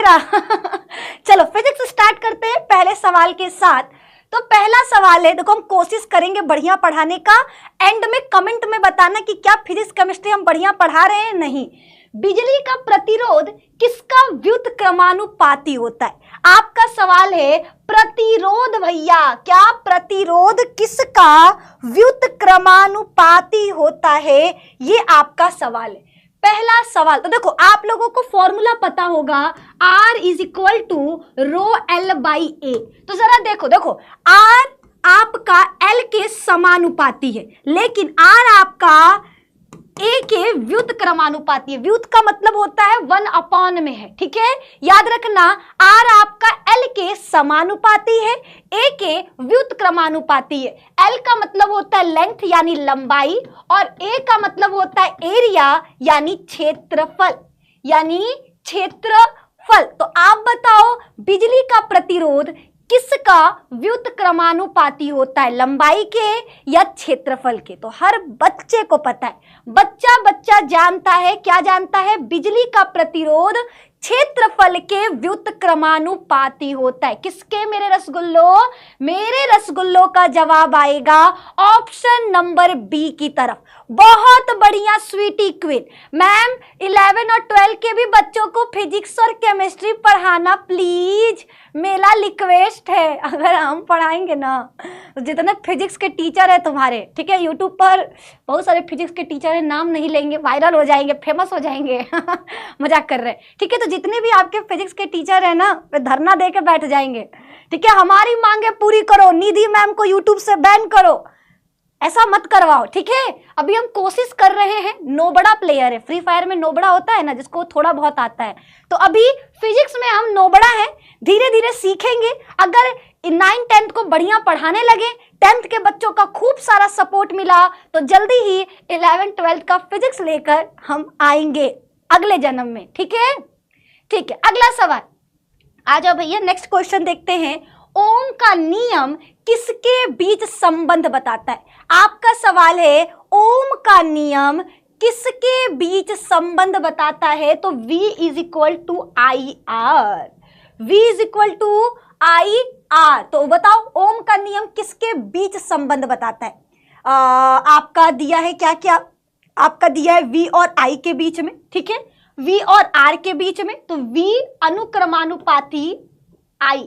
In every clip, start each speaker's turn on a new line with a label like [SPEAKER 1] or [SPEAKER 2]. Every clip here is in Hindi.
[SPEAKER 1] चलो फिजिक्स स्टार्ट करते हैं पहले सवाल के साथ। तो पहला सवाल है, देखो हम कोशिश करेंगे बढ़िया पढ़ाने का। एंड में कमेंट में बताना कि क्या फिजिक्स केमिस्ट्री हम बढ़िया पढ़ा रहे हैं, नहीं। बिजली का प्रतिरोध किसका व्युत्क्रमानुपाती होता है? आपका सवाल है प्रतिरोध भैया, क्या प्रतिरोध किसका व्युत्क्रमानुपाती होता है? ये आपका सवाल है। पहला सवाल, तो देखो आप लोगों को फॉर्मूला पता होगा, R is equal to rho L by A. तो जरा देखो R आपका L के समानुपाती है, लेकिन R आपका A के व्युत्क्रमानुपाती है। व्युत का मतलब होता है 1/में है, ठीक है। याद रखना R आपका L के समानुपाती है, A के व्युत्क्रमानुपाती है। L का मतलब होता है लेंथ यानी लंबाई, और A का मतलब होता है एरिया यानी क्षेत्रफल, तो आप बताओ बिजली का प्रतिरोध किसका व्युत्क्रमानुपाती होता है, लंबाई के या क्षेत्रफल के? तो हर बच्चे को पता है, बच्चा जानता है, क्या जानता है? बिजली का प्रतिरोध क्षेत्रफल के व्युत्क्रमानुपाती होता है। किसके मेरे रसगुल्लो? मेरे रसगुल्लो का जवाब आएगा ऑप्शन नंबर बी की तरफ। बहुत बढ़िया स्वीटी क्वीन। मैम 11 और 12 के भी बच्चों को फिजिक्स और केमिस्ट्री पढ़ाना प्लीज, मेरा रिक्वेस्ट है। अगर हम पढ़ाएंगे ना, तो जितने फिजिक्स के टीचर है तुम्हारे, ठीक है, यूट्यूब पर बहुत सारे फिजिक्स के टीचर है, नाम नहीं लेंगे, वायरल हो जाएंगे, फेमस हो जाएंगे। मजाक कर रहे हैं, ठीक है। तो जितने भी आपके फिजिक्स के टीचर है ना, वे धरना दे के बैठ जाएंगे, ठीक है। हमारी मांगे पूरी करो, निधि मैम को यूट्यूब से बैन करो, ऐसा मत करवाओ, ठीक है। अभी हम कोशिश कर रहे हैं, नोबड़ा प्लेयर है, फ्री फायर में नोबड़ा होता है ना, जिसको थोड़ा बहुत आता है, तो अभी फिजिक्स में हम नोबड़ा है, धीरे धीरे सीखेंगे। अगर 9th 10th को बढ़िया पढ़ाने लगे, 10th के बच्चों का खूब सारा सपोर्ट मिला, तो जल्दी ही 11th 12th का फिजिक्स लेकर हम आएंगे अगले जन्म में, ठीक है। ठीक है, अगला सवाल आ जाओ भैया, नेक्स्ट क्वेश्चन देखते हैं। ओम का नियम किसके बीच संबंध बताता है? आपका सवाल है ओम का नियम किसके बीच संबंध बताता है? तो V is equal to I R, V is equal to I R. तो बताओ ओम का नियम किसके बीच संबंध बताता है? आपका दिया है क्या क्या? आपका दिया है V और I के बीच में, ठीक है, V और R के बीच में। तो V अनुक्रमानुपाती I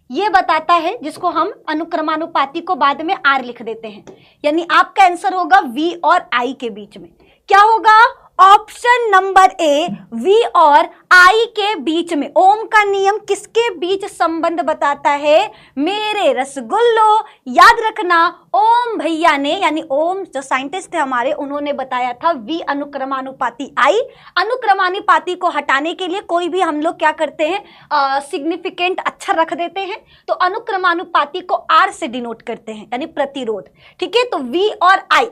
[SPEAKER 1] ये बताता है, जिसको हम अनुक्रमानुपाती को बाद में R लिख देते हैं, यानी आपका आंसर होगा V और I के बीच में। क्या होगा? ऑप्शन नंबर ए, V और I के बीच में। ओम का नियम किसके बीच संबंध बताता है? मेरे रसगुल्लो, याद रखना ओम भैया ने, यानी ओम जो साइंटिस्ट थे हमारे, उन्होंने बताया था V अनुक्रमानुपाती I। अनुक्रमानुपाती को हटाने के लिए कोई भी हम लोग क्या करते हैं, सिग्निफिकेंट अक्षर रख देते हैं, तो अनुक्रमानुपाती को R से डिनोट करते हैं, यानी प्रतिरोध, ठीक है। तो V और I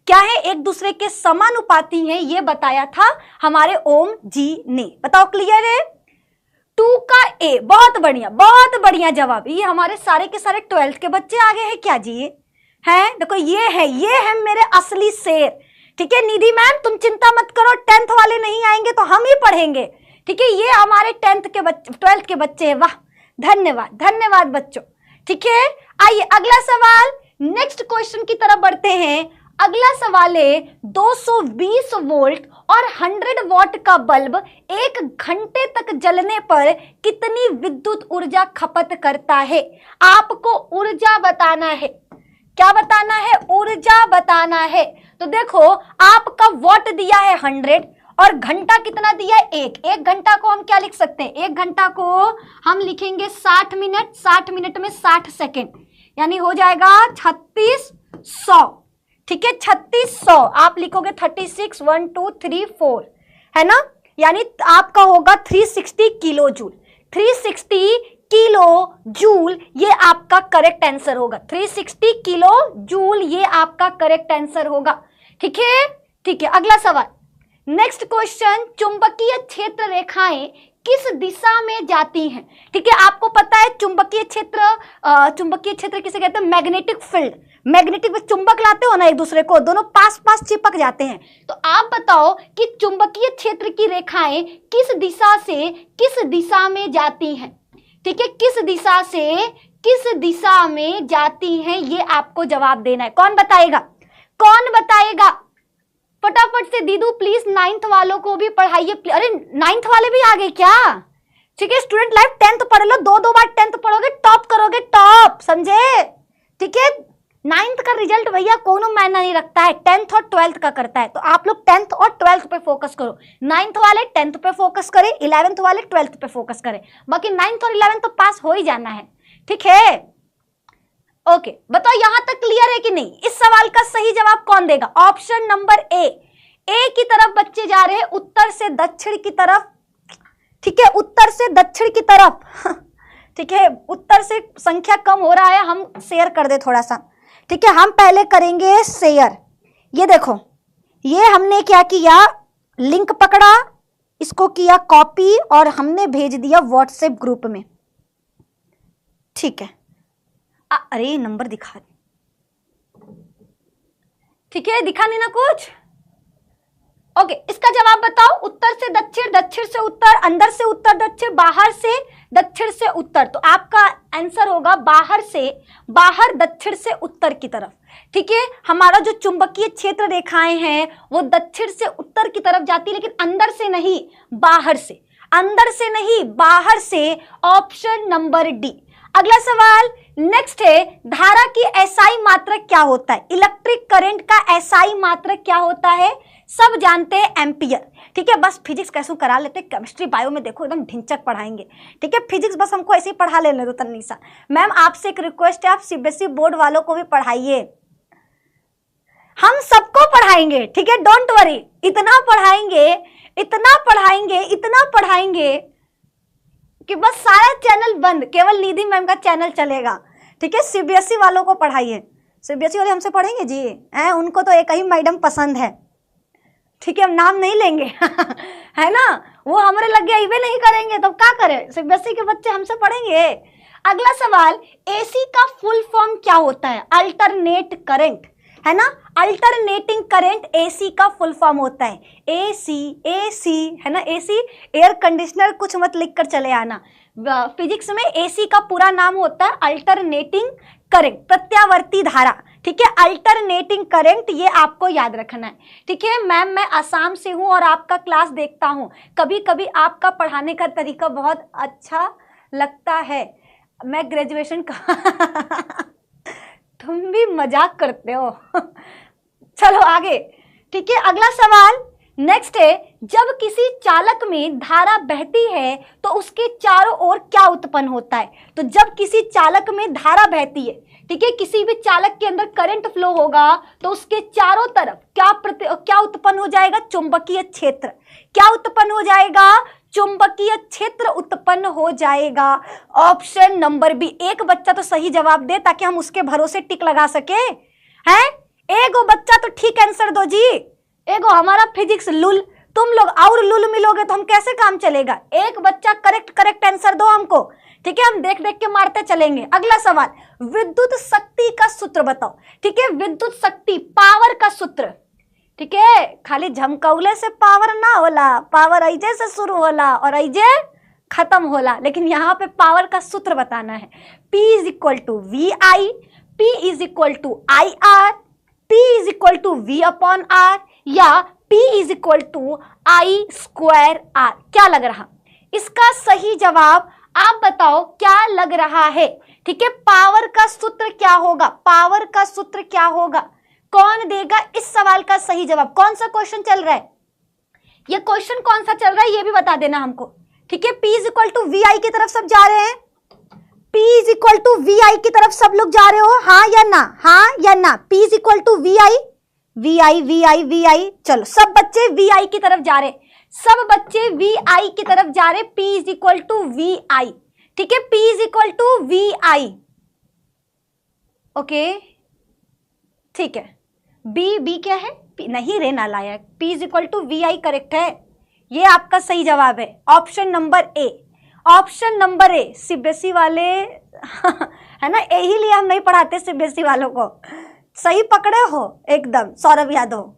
[SPEAKER 1] क्या है? एक दूसरे के समानुपाती हैं, ये बताया था हमारे ओम जी ने। बताओ क्लियर है? 2 का A, बहुत बढ़िया जवाब। ये हमारे सारे के सारे 12th के बच्चे आ गए हैं क्या जी? हैं, देखो ये है मेरे असली शेर, ठीक है। निधि मैम तुम चिंता मत करो, 10th वाले नहीं आएंगे तो हम ही पढ़ेंगे, ठीक है। ये हमारे 10th के बच्चे, 12th के बच्चे हैं। वाह, धन्यवाद बच्चों, ठीक है। आइए अगला सवाल, नेक्स्ट क्वेश्चन की तरफ बढ़ते हैं। अगला सवाल है 220 वोल्ट और 100 वॉट का बल्ब 1 घंटे तक जलने पर कितनी विद्युत ऊर्जा खपत करता है? आपको ऊर्जा बताना है। क्या बताना है? ऊर्जा बताना है। तो देखो आपका वॉट दिया है 100 और घंटा कितना दिया है? 1 घंटा को हम क्या लिख सकते हैं? 1 घंटा को हम लिखेंगे 60 मिनट, 60 मिनट में 60 सेकेंड, यानी हो जाएगा 3600, ठीक है। 3600 आप लिखोगे 36 1 2 3 4, है ना, यानी आपका होगा 360 किलो जूल। 360 किलो जूल ये आपका करेक्ट आंसर होगा। 360 किलो जूल ये आपका करेक्ट आंसर होगा, ठीक है। ठीक है, अगला सवाल, नेक्स्ट क्वेश्चन। चुंबकीय क्षेत्र रेखाएं किस दिशा में जाती हैं? ठीक है, आपको पता है चुंबकीय क्षेत्र किसे कहते हैं? Magnetic field. मैग्नेटिक में चुंबक लाते हो ना एक दूसरे को, दोनों पास पास चिपक जाते हैं। तो आप बताओ कि चुंबकीय क्षेत्र की रेखाएं किस दिशा से किस दिशा में जाती हैं, ठीक है, किस दिशा से किस दिशा में जाती हैं, ये आपको जवाब देना है। कौन बताएगा, कौन बताएगा, फटाफट से दीदू प्लीज 9th वालों को भी पढ़ाइए। अरे 9th वाले भी आ गए क्या, ठीक है स्टूडेंट लाइफ 10th पढ़ लो, दो बार 10th पढ़ोगे टॉप करोगे, टॉप, समझे, ठीक है। 9th का रिजल्ट भैया कोनो मायना नहीं रखता है, 10th और 12th का करता है। तो आप लोग 10th और 12th पे फोकस करो, 9th वाले 10th पे फोकस करें, 11th वाले 12th पे फोकस करें, बाकी 9th और 11th तो पास हो ही जाना है, ठीक है। ओके बताओ यहां तक क्लियर है कि नहीं। इस सवाल का सही जवाब कौन देगा, ऑप्शन नंबर ए की तरफ बच्चे जा रहे हैं, उत्तर से दक्षिण की तरफ, ठीक है, उत्तर से दक्षिण की तरफ ठीक है, उत्तर से संख्या कम हो रहा है, हम शेयर कर दे थोड़ा सा, ठीक है, हम पहले करेंगे शेयर। ये देखो, ये हमने क्या किया, लिंक पकड़ा, इसको किया कॉपी और हमने भेज दिया व्हाट्सएप ग्रुप में, ठीक है। अरे नंबर दिखा दे, ठीक है, दिखा नहीं ना कुछ, ओके। इसका जवाब बताओ, उत्तर से दक्षिण, दक्षिण से उत्तर, अंदर से उत्तर दक्षिण, बाहर से दक्षिण से उत्तर। तो आपका आंसर होगा बाहर से, बाहर दक्षिण से उत्तर की तरफ, ठीक है। हमारा जो चुंबकीय क्षेत्र रेखाएं हैं वो दक्षिण से उत्तर की तरफ जाती है, लेकिन अंदर से नहीं, बाहर से, अंदर से नहीं बाहर से, ऑप्शन नंबर डी। अगला सवाल नेक्स्ट है, धारा की एसआई मात्रक क्या होता है, इलेक्ट्रिक करंट का एसआई मात्रक क्या होता है, सब जानते हैं एम्पियर, ठीक है। बस फिजिक्स कैसे करा लेते हैं, केमिस्ट्री बायो में देखो एकदम ढिंचक पढ़ाएंगे, ठीक है। फिजिक्स बस हमको ऐसे ही पढ़ा लेने दो तन्नीसा मैम, आपसे एक रिक्वेस्ट है, आप सीबीएसई बोर्ड वालों को भी पढ़ाइए, हम सबको पढ़ाएंगे, ठीक है, डोंट वरी, इतना पढ़ाएंगे, इतना पढ़ाएंगे, इतना पढ़ाएंगे कि बस सारा चैनल बंद, केवल निधि मैम का चैनल चलेगा, ठीक है। सीबीएसई वालों को पढ़ाइए, सीबीएसई वाले हमसे पढ़ेंगे जी, उनको तो एक ही मैडम पसंद है, ठीक है, हम नाम नहीं लेंगे है ना, वो हमारे लगे इवे नहीं करेंगे तो क्या करें, सीबीएसई के बच्चे हमसे पढ़ेंगे। अगला सवाल, एसी का फुल फॉर्म क्या होता है, अल्टरनेट करंट, है ना, अल्टरनेटिंग करंट एसी का फुल फॉर्म होता है, एसी है ना, एसी एयर कंडीशनर, कुछ मत लिख कर चले आना, फिजिक्स में एसी का पूरा नाम होता है अल्टरनेटिंग करंट, प्रत्यावर्ती धारा, ठीक है, अल्टरनेटिंग करंट, ये आपको याद रखना है, ठीक है। मैम मैं आसाम से हूं और आपका क्लास देखता हूं, कभी कभी आपका पढ़ाने का तरीका बहुत अच्छा लगता है, मैं ग्रेजुएशन का तुम भी मजाक करते हो चलो आगे, ठीक है। अगला सवाल नेक्स्ट है, जब किसी चालक में धारा बहती है तो उसके चारों ओर क्या उत्पन्न होता है, तो जब किसी चालक में धारा बहती है, ठीक है, किसी भी चालक के अंदर करंट फ्लो होगा तो उसके चारों तरफ क्या उत्पन्न हो जाएगा, चुंबकीय क्षेत्र, क्या उत्पन्न हो जाएगा, चुंबकीय क्षेत्र उत्पन्न हो जाएगा, ऑप्शन नंबर बी। एक बच्चा तो सही जवाब दे ताकि हम उसके भरोसे टिक लगा सके, हैं, एगो बच्चा तो ठीक आंसर दो जी, एगो हमारा फिजिक्स लुल, तुम लोग और लुल मिलोगे तो हम कैसे काम चलेगा, एक बच्चा करेक्ट आंसर दो हमको, ठीक है, हम देख देख के मारते चलेंगे। अगला सवाल, विद्युत शक्ति का सूत्र बताओ, ठीक है, विद्युत शक्ति, पावर का सूत्र, ठीक है, खाली झमकौले से पावर ना होला, पावर ऐजे से शुरू होला और ऐजे खत्म होला, लेकिन यहाँ पे पावर का सूत्र बताना है, P is equal to V I, P is equal to I R, P is equal to V upon R, या P is equal to I square R, क्या लग रहा, इसका सही जवाब आप बताओ क्या लग रहा है, ठीक है। पावर का सूत्र क्या होगा, पावर का सूत्र क्या होगा, कौन देगा इस सवाल का सही जवाब, कौन सा क्वेश्चन चल रहा है, ये क्वेश्चन कौन सा चल रहा है ये भी बता देना हमको, ठीक है। P is equal to V I की तरफ सब जा रहे हैं, P is equal to V I की तरफ सब लोग जा रहे हो, हाँ या ना, हाँ या ना, P is equal to V I, V I V I V I, चलो सब बच्चे वी आई की तरफ जा रहे, सब बच्चे वी आई की तरफ जा रहे, P is equal to V I, ठीक है, P is equal to V I, okay, ठीक है। बी क्या है, नहीं रे नालायक, P is equal to V I correct है, ये आपका सही जवाब है, option number A, option number A. CBSE वाले है ना, यही लिए हम नहीं पढ़ाते सीबीएसई वालों को, सही पकड़े हो एकदम सौरभ यादव।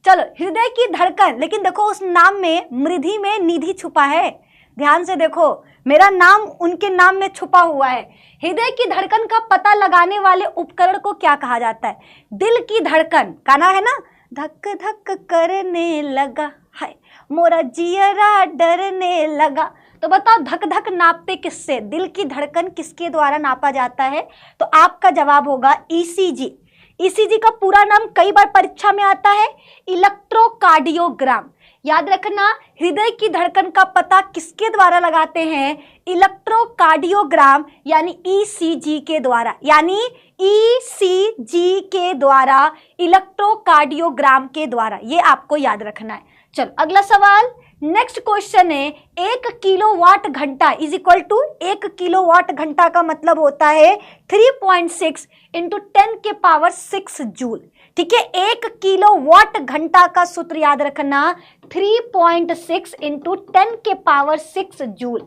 [SPEAKER 1] चलो, हृदय की धड़कन, लेकिन देखो उस नाम में मृधि में निधि छुपा है, ध्यान से देखो, मेरा नाम उनके नाम में छुपा हुआ है। हृदय की धड़कन का पता लगाने वाले उपकरण को क्या कहा जाता है? दिल की धड़कन, गाना है ना, धक धक करने लगा हाय मोरा जियरा डरने लगा। तो बताओ धक धक नापते किससे? दिल की धड़कन किसके द्वारा नापा जाता है? तो आपका जवाब होगा ईसीजी। ईसीजी का पूरा नाम कई बार परीक्षा में आता है, इलेक्ट्रोकार्डियोग्राम। याद रखना, हृदय की धड़कन का पता किसके द्वारा लगाते हैं? इलेक्ट्रोकार्डियोग्राम यानी ईसीजी के द्वारा, यानी ईसीजी के द्वारा, इलेक्ट्रोकार्डियोग्राम के द्वारा, ये आपको याद रखना है। चलो अगला सवाल, नेक्स्ट क्वेश्चन है 1 किलोवाट घंटा इज इक्वल टू, 1 किलोवाट घंटा का मतलब होता है 3.6 इंटू 10 के पावर 6 जूल। ठीक है, 1 किलोवाट घंटा का सूत्र याद रखना 3.6 इंटू 10 के पावर 6 जूल,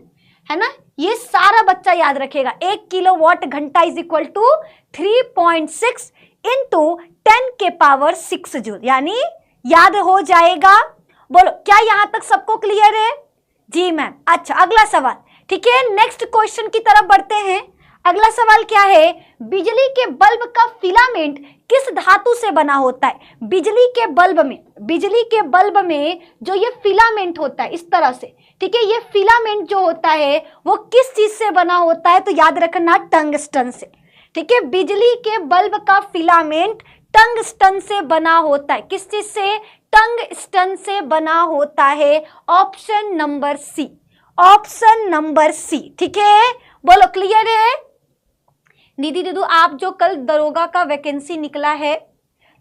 [SPEAKER 1] है ना। ये सारा बच्चा याद रखेगा, 1 किलोवाट घंटा इज इक्वल टू 3.6 इंटू 10 के पावर 6 जूल, यानी याद हो जाएगा। बोलो क्या यहां तक सबको क्लियर है? जी मैम। अच्छा अगला सवाल, ठीक है, नेक्स्ट क्वेश्चन की तरफ बढ़ते हैं। अगला सवाल क्या है? बिजली के बल्ब का फिलामेंट किस धातु से बना होता है? बिजली के बल्ब में जो ये फिलामेंट होता है इस तरह से, ठीक है, ये फिलामेंट जो होता है वो किस चीज से बना होता है? तो याद रखना टंगस्टन से। ठीक है, बिजली के बल्ब का फिलामेंट टंगस्टन से बना होता है। किस चीज से? टंगस्टन से बना होता है। Option number C, option number C. ठीक है, बोलो क्लियर है? निधि दीदू, आप जो कल दरोगा का वैकेंसी निकला है,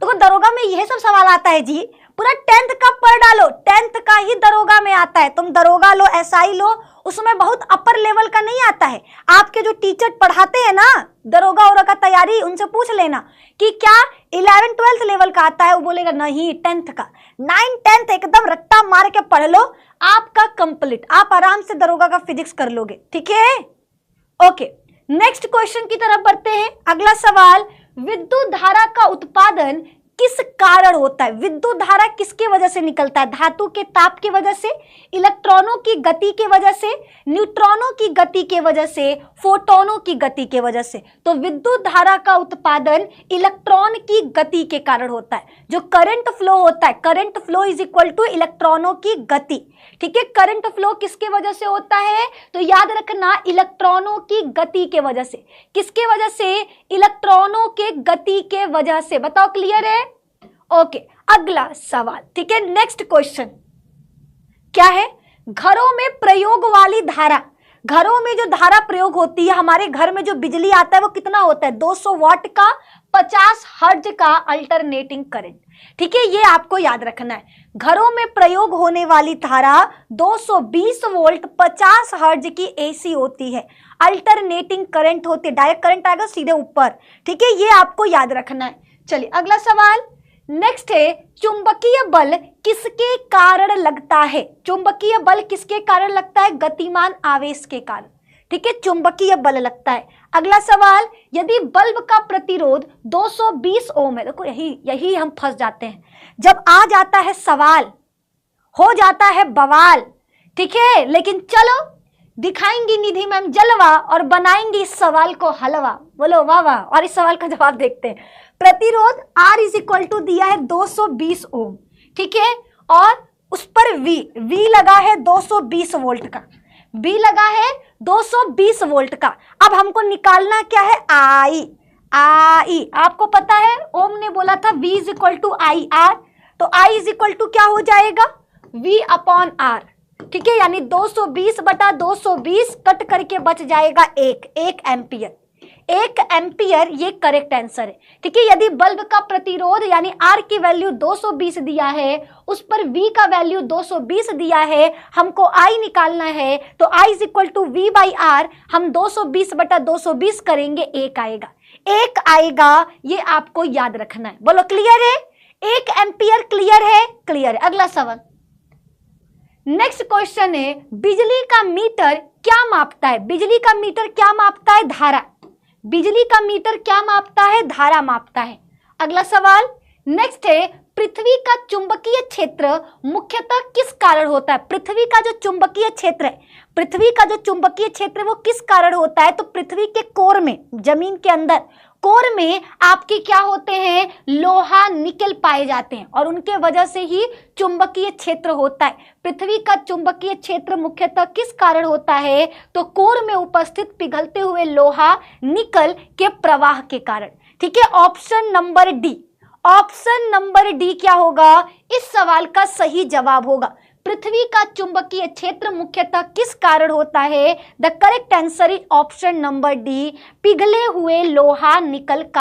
[SPEAKER 1] तो दरोगा में यह सब सवाल आता है जी, पूरा 10th का पढ़ डालो, 10th का ही दरोगा में आता है। तुम दरोगा लो, एसआई लो, उसमें बहुत अपर लेवल का नहीं आता है। आपके जो टीचर पढ़ाते हैं ना दरोगा और का तैयारी, उनसे पूछ लेना कि क्या 11th 12th लेवल का आता है, वो बोलेगा नहीं 10th का। 9 10th एकदम रट्टा मार के पढ़ लो, आपका कंप्लीट, आप आराम से दरोगा का फिजिक्स कर लोगे। ठीक है, ओके, नेक्स्ट क्वेश्चन की तरफ बढ़ते हैं। अगला सवाल, विद्युत धारा का उत्पादन किस कारण होता है? विद्युत धारा किसके वजह से निकलता है? धातु के ताप की वजह से, इलेक्ट्रॉनों की गति की वजह से, न्यूट्रॉनों की गति की वजह से, फोटोनों की गति की वजह से। तो विद्युत धारा का उत्पादन इलेक्ट्रॉन की गति के कारण होता है। जो करंट फ्लो होता है, current flow is equal to इलेक्ट्रॉनों की गति। ठीक है, करंट फ्लो किसके वजह से होता है? तो याद रखना इलेक्ट्रॉनों की गति के वजह से। किसके वजह से? इलेक्ट्रॉनों के गति के वजह से। बताओ क्लियर है? ओके, अगला सवाल, ठीक है, नेक्स्ट क्वेश्चन क्या है? घरों में प्रयोग वाली धारा, घरों में जो धारा प्रयोग होती है, हमारे घर में जो बिजली आता है वो कितना होता है? 200 वाट का 50 हर्ट्ज का अल्टरनेटिंग करंट। ठीक है, ये आपको याद रखना है। घरों में प्रयोग होने वाली धारा 220 वोल्ट 50 हर्ट्ज की एसी होती है। अल्टरनेटिंग करंट होती है, डायरेक्ट करंट आएगा सीधे ऊपर। ठीक है, ये आपको याद रखना है। चलिए अगला सवाल, नेक्स्ट है, चुंबकीय बल किसके कारण लगता है? चुंबकीय बल किसके कारण लगता है? गतिमान आवेश के कारण। ठीक है, चुंबकीय बल लगता है। अगला सवाल, यदि बल्ब का प्रतिरोध 220 ओम है, देखो यही हम फंस जाते हैं। जब आ जाता है सवाल हो जाता है बवाल। ठीक है, लेकिन चलो दिखाएंगी निधि मैम जलवा और बनाएंगी इस सवाल को हलवा। बोलो वाह वाह। और इस सवाल का जवाब देखते हैं। प्रतिरोध R इज इक्वल टू दिया है 220 ओम। ठीक है, और उस पर V लगा है 220 वोल्ट का, V लगा है 220 वोल्ट का। अब हमको निकालना क्या है? I। आपको पता है ओम ने बोला था V is equal to I R, तो I इज इक्वल टू क्या हो जाएगा? V upon R। ठीक है, यानी 220 बटा 220 कट करके बच जाएगा 1 एम्पियर। 1 एम्पियर ये करेक्ट आंसर है। ठीक है, यदि बल्ब का प्रतिरोध यानी R की वैल्यू 220 दिया है, उस पर V का वैल्यू 220 दिया है, हमको I निकालना है, तो I is equal to V by R। हम 220 बटा 220 करेंगे, 1 आएगा। ये आपको याद रखना है। बोलो क्लियर है? 1 एम्पियर क्लियर है? क्लियर है। अगला सवाल, नेक्स्ट क्वेश्चन है, बिजली का मीटर क्या मापता है? बिजली का मीटर क्या मापता है? धारा। बिजली का मीटर क्या मापता है? धारा मापता है। अगला सवाल नेक्स्ट है, पृथ्वी का चुंबकीय क्षेत्र मुख्यतः किस कारण होता है? पृथ्वी का जो चुंबकीय क्षेत्र है, पृथ्वी का जो चुंबकीय क्षेत्र वो किस कारण होता है? तो पृथ्वी के कोर में, जमीन के अंदर कोर में आपके क्या होते हैं? लोहा निकल पाए जाते हैं और उनके वजह से ही चुंबकीय क्षेत्र होता है। पृथ्वी का चुंबकीय क्षेत्र मुख्यतः किस कारण होता है? तो कोर में उपस्थित पिघलते हुए लोहा निकल के प्रवाह के कारण। ठीक है, option number D, option number D क्या होगा? इस सवाल का सही जवाब होगा। पृथ्वी का चुंबकीय क्षेत्र मुख्यतः किस कारण होता है? The correct answer is option number D, पिघले हुए लोहा निकल